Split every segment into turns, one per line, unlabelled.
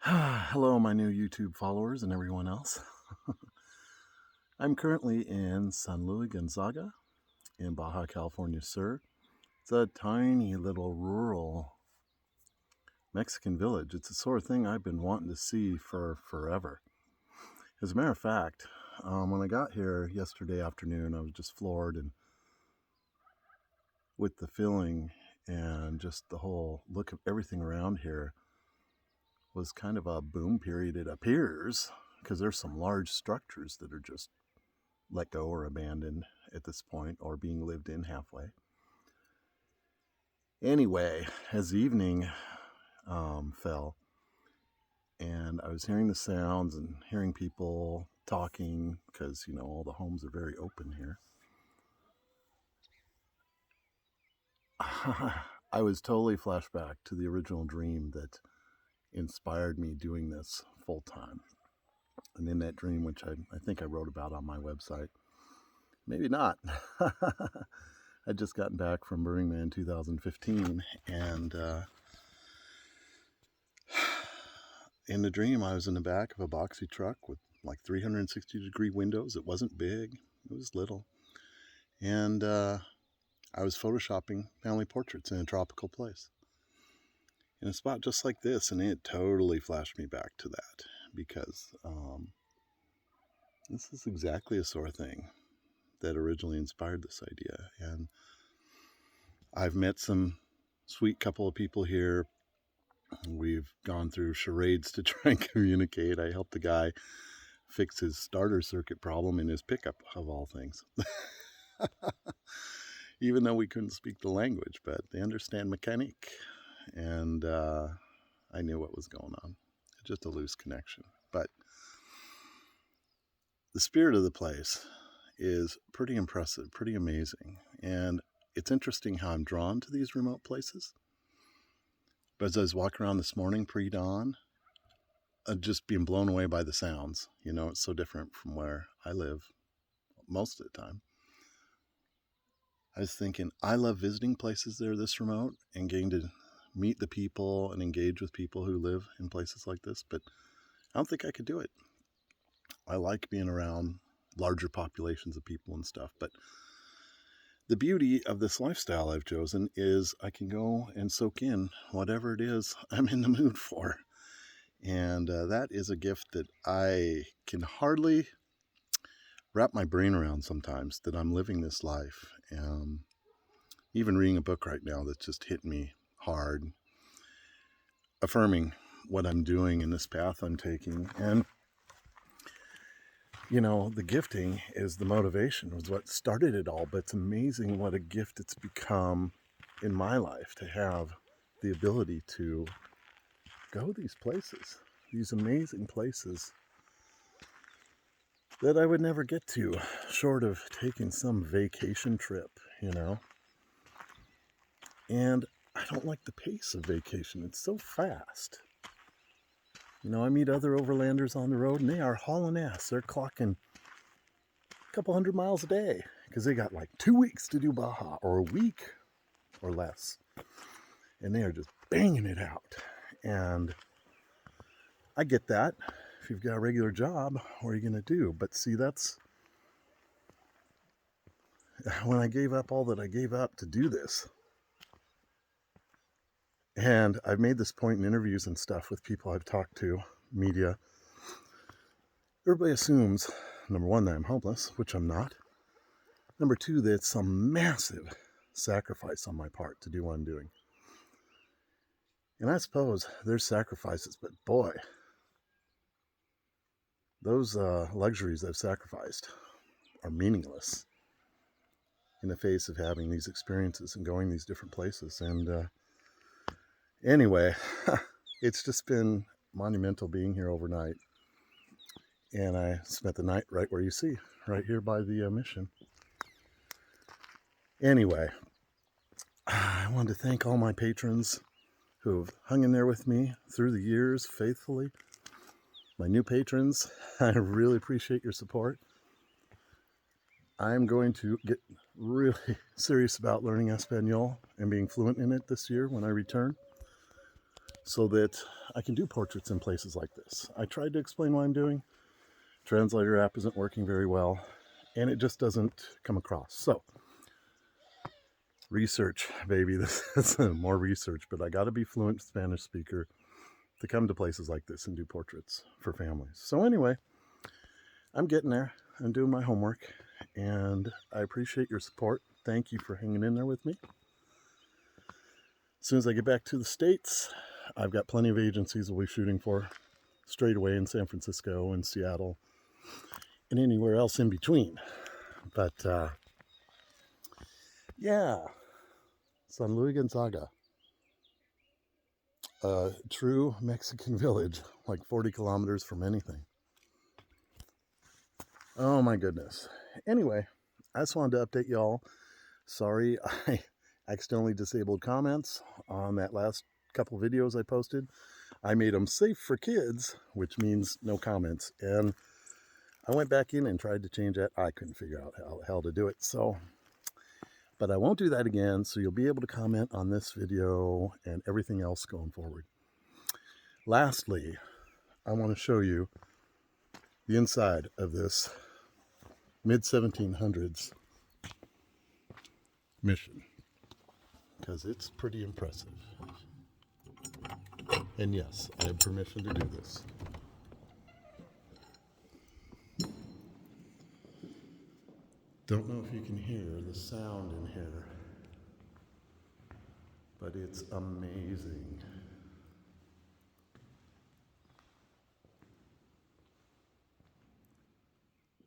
Hello, my new YouTube followers and everyone else. I'm currently in San Luis Gonzaga in Baja California Sur. It's a tiny little rural Mexican village. It's the sort of thing I've been wanting to see for forever. As a matter of fact, when I got here yesterday afternoon, I was just floored and with the feeling and just the whole look of everything around here was kind of a boom period, it appears, because there's some large structures that are just let go or abandoned at this point or being lived in halfway. Anyway, as the evening fell and I was hearing the sounds and hearing people talking because, all the homes are very open here. I was totally flashback to the original dream that inspired me doing this full time. And in that dream, which I think I wrote about on my website, maybe not. I'd just gotten back from Burning Man 2015, and in the dream, I was in the back of a boxy truck with like 360-degree windows. It wasn't big, it was little. And I was photoshopping family portraits in a tropical place. In a spot just like this, and it totally flashed me back to that because this is exactly a sort of thing that originally inspired this idea. And I've met some sweet couple of people here. We've gone through charades to try and communicate. I helped a guy fix his starter circuit problem in his pickup, of all things. Even though we couldn't speak the language, but they understand mechanic. And I knew what was going on. Just a loose connection. But the spirit of the place is pretty impressive, pretty amazing. And it's interesting how I'm drawn to these remote places. But as I was walking around this morning, pre-dawn, just being blown away by the sounds. It's so different from where I live most of the time. I was thinking, I love visiting places that are this remote and getting to meet the people and engage with people who live in places like this, but I don't think I could do it. I like being around larger populations of people and stuff, but the beauty of this lifestyle I've chosen is I can go and soak in whatever it is I'm in the mood for. And that is a gift that I can hardly wrap my brain around sometimes, that I'm living this life. Even reading a book right now that's just hit me hard, affirming what I'm doing in this path I'm taking. And, the gifting is the motivation, was what started it all. But it's amazing what a gift it's become in my life to have the ability to go these places, these amazing places that I would never get to short of taking some vacation trip, And I don't like the pace of vacation. It's so fast. I meet other overlanders on the road and they are hauling ass. They're clocking a couple 100 miles a day because they got like 2 weeks to do Baja, or a week or less. And they are just banging it out. And I get that. If you've got a regular job, what are you going to do? But see, that's when I gave up all that I gave up to do this. And I've made this point in interviews and stuff with people I've talked to, media. Everybody assumes, number one, that I'm homeless, which I'm not. Number two, that it's some massive sacrifice on my part to do what I'm doing. And I suppose there's sacrifices, but boy, those luxuries I've sacrificed are meaningless in the face of having these experiences and going these different places. And anyway, it's just been monumental being here overnight. And I spent the night right where you see, right here by the mission. Anyway, I wanted to thank all my patrons who have hung in there with me through the years faithfully. My new patrons, I really appreciate your support. I'm going to get really serious about learning Espanol and being fluent in it this year when I return, so that I can do portraits in places like this. I tried to explain what I'm doing. Translator app isn't working very well, and it just doesn't come across. So, research, baby. This is more research, but I got to be fluent Spanish speaker to come to places like this and do portraits for families. So anyway, I'm getting there. I'm doing my homework, and I appreciate your support. Thank you for hanging in there with me. As soon as I get back to the States, I've got plenty of agencies we'll be shooting for straight away in San Francisco and Seattle and anywhere else in between. But yeah, San Luis Gonzaga, a true Mexican village, like 40 kilometers from anything. Oh my goodness. Anyway, I just wanted to update y'all. Sorry, I accidentally disabled comments on that last couple videos I posted. I made them safe for kids, which means no comments. And I went back in and tried to change that. I couldn't figure out how the hell to do it. But I won't do that again. So you'll be able to comment on this video and everything else going forward. Lastly, I want to show you the inside of this mid-1700s mission, because it's pretty impressive. And yes, I have permission to do this. Don't know if you can hear the sound in here, but it's amazing.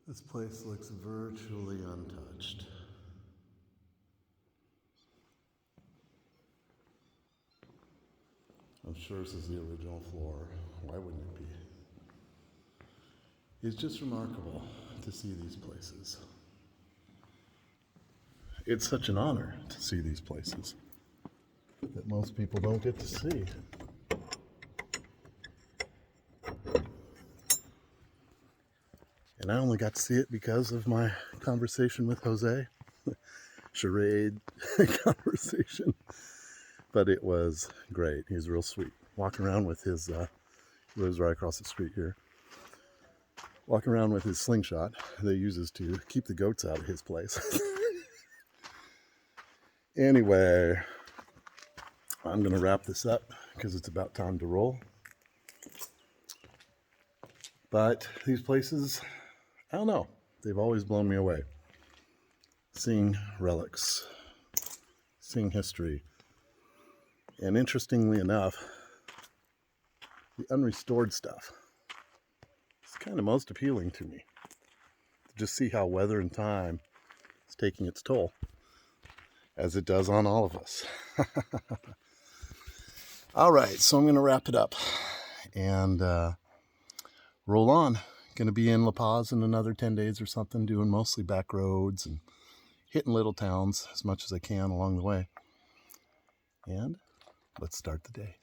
This place looks virtually untouched. I'm sure this is the original floor. Why wouldn't it be? It's just remarkable to see these places. It's such an honor to see these places that most people don't get to see. And I only got to see it because of my conversation with Jose. Charade conversation. But it was great. He's real sweet. Walking around with his, he lives right across the street here. Walking around with his slingshot that he uses to keep the goats out of his place. Anyway, I'm going to wrap this up because it's about time to roll. But these places, I don't know, they've always blown me away. Seeing relics, seeing history. And interestingly enough, the unrestored stuff is kind of most appealing to me. To just see how weather and time is taking its toll, as it does on all of us. All right, so I'm going to wrap it up and roll on. Going to be in La Paz in another 10 days or something, doing mostly back roads and hitting little towns as much as I can along the way. And let's start the day.